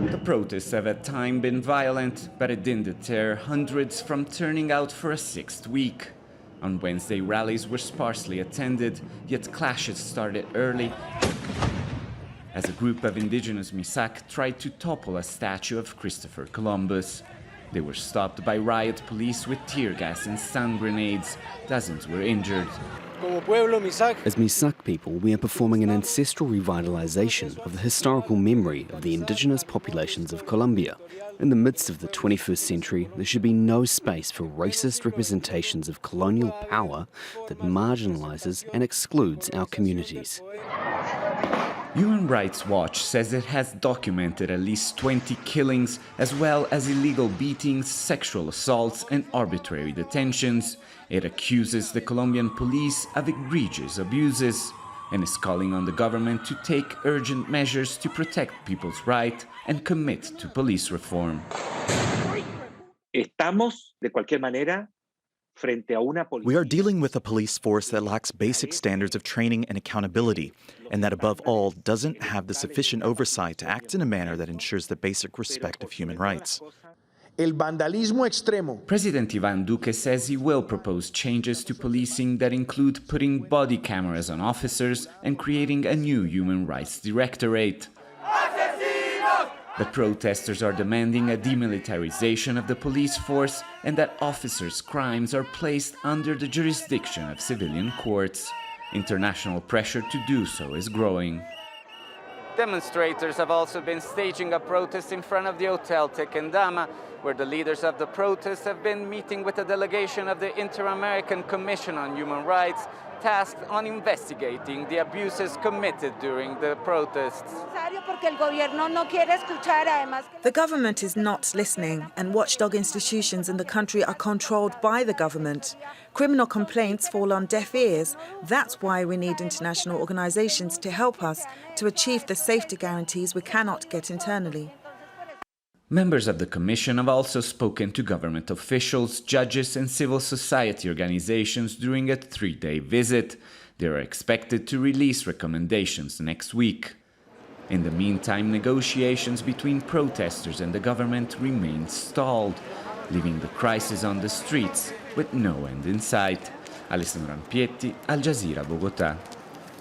The protests have at times been violent, but it didn't deter hundreds from turning out for a sixth week. On Wednesday, rallies were sparsely attended, yet clashes started early as a group of indigenous Misak tried to topple a statue of Christopher Columbus. They were stopped by riot police with tear gas and stun grenades. Dozens were injured. As Misak people, we are performing an ancestral revitalization of the historical memory of the indigenous populations of Colombia. In the midst of the 21st century, there should be no space for racist representations of colonial power that marginalizes and excludes our communities. Human Rights Watch says it has documented at least 20 killings, as well as illegal beatings, sexual assaults, and arbitrary detentions. It accuses the Colombian police of egregious abuses and is calling on the government to take urgent measures to protect people's rights and commit to police reform. Estamos, de cualquier manera, we are dealing with a police force that lacks basic standards of training and accountability, and that above all doesn't have the sufficient oversight to act in a manner that ensures the basic respect of human rights. President Iván Duque says he will propose changes to policing that include putting body cameras on officers and creating a new human rights directorate. The protesters are demanding a demilitarization of the police force and that officers' crimes are placed under the jurisdiction of civilian courts. International pressure to do so is growing. Demonstrators have also been staging a protest in front of the Hotel Tequendama, where the leaders of the protests have been meeting with a delegation of the Inter-American Commission on Human Rights, tasked on investigating the abuses committed during the protests. The government is not listening, and watchdog institutions in the country are controlled by the government. Criminal complaints fall on deaf ears. That's why we need international organizations to help us to achieve the safety guarantees we cannot get internally. Members of the Commission have also spoken to government officials, judges and civil society organizations during a 3-day visit. They are expected to release recommendations next week. In the meantime, negotiations between protesters and the government remain stalled, leaving the crisis on the streets with no end in sight. Alessandro Rampietti, Jazeera, Bogota.